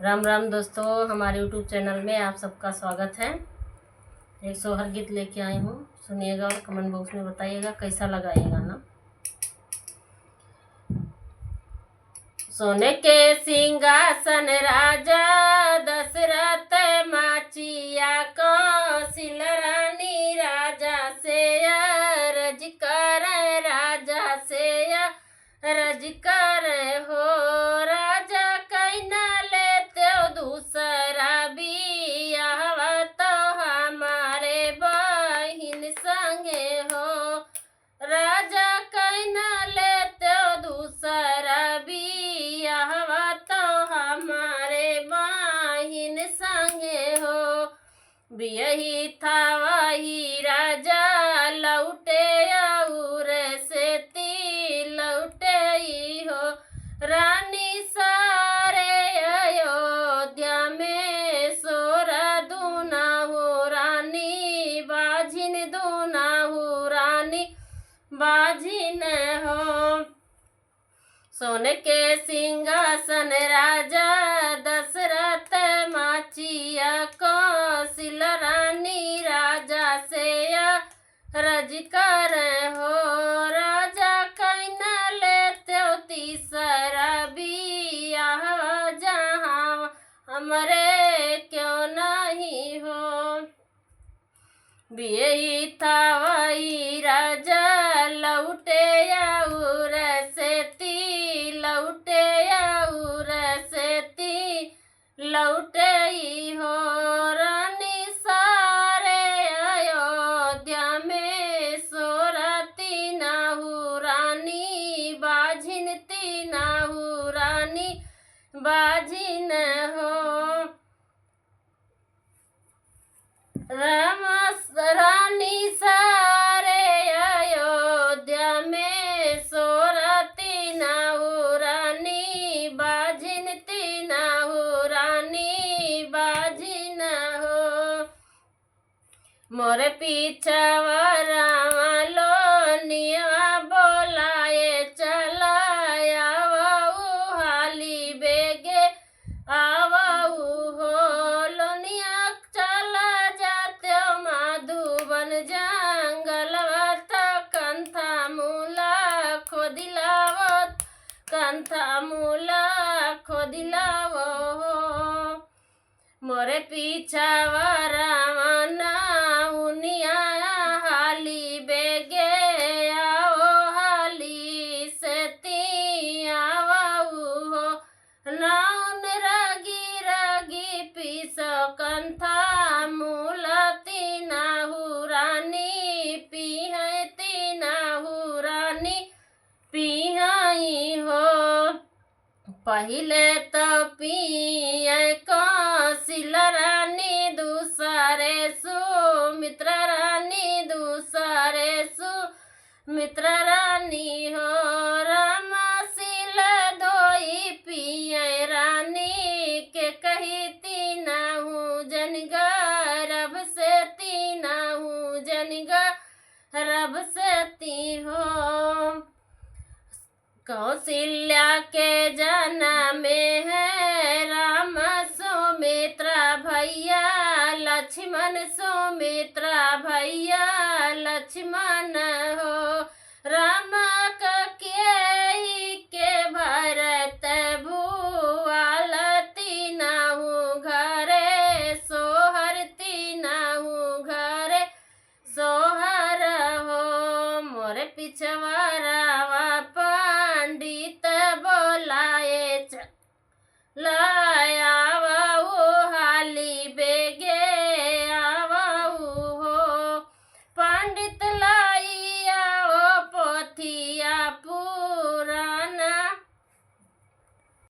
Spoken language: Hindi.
राम राम दोस्तों, हमारे यूट्यूब चैनल में आप सबका स्वागत है। एक सोहर गीत लेके आई हूँ, सुनिएगा और कमेंट बॉक्स में बताइएगा कैसा लगा ये गाना। सोने के सिंहासन राजा दशरथ माचिया कौशल रानी राजा से अर्ज कर, राजा से अर्ज कर हो। राजा कैना लेते दूसरा बियाहवा तो हमारे बहिन संगे हो। राजा कैना लेते दूसरा बियाहवा तो हमारे बहिन संगे हो। बियही था वही राजा लौटे और से ती लौटे ही हो। रानी सारे अयोध्या में सोरा दूना हो, रानी बाजिन दूना हो, रानी बाजिन हो। सोने के सिंहासन राजा दशरथ माचिया कौशल रानी राजा से अर्ज कर हो। राजा कैना लेते तीसरा बियाह जहाँ हमरे क्यों नहीं हो। बियही था वही राजा लौटे और से ती लौटे और से ती लौटे ही हो। रानी सारे अयोध्या में सोरा तीना हो, रानी बाजिन तीना हो, रानी बाजिन हो। रानी सारे अयोध्या में सोरा तीना हो, रानी बाजिन तीना हो, रानी बाजिन हो। मोरे पीछा वालो निया बोलाए चलाया वाऊ हाली बेगे आवाऊ हो। लोनिया चला जाते माधुबन जंगलवा कंथा मूला खोदिलावत कंथा मूला खोदिलावो हो। मोरे पीछा वारावना उनिया हाली बेगे आओ हाली से ती आवाऊ हो। नाउन रागी रागी पीसो कंथा मूला तीना हु, रानी पीहे तीना हु, रानी पीहाई हो। पहिले तो पिए कौशल रानी दूसरे सुमित्र रानी दूसरे सुमित्र रानी हो। रामशील धोई पिए रानी के कही तीना हूँ जन गर्भ से तीना हूँ जन गर्भ से ती हो। कौशल्या के जन्म में है राम सुमित्रा भैया लक्ष्मण सुमित्रा भैया लक्ष्मण हो। राम के भरत भुआल तीना हूँ घरे सोहर तीना हूँ घरे सोहर हो। मोरे पिछवारा पंडित बोलाए लाया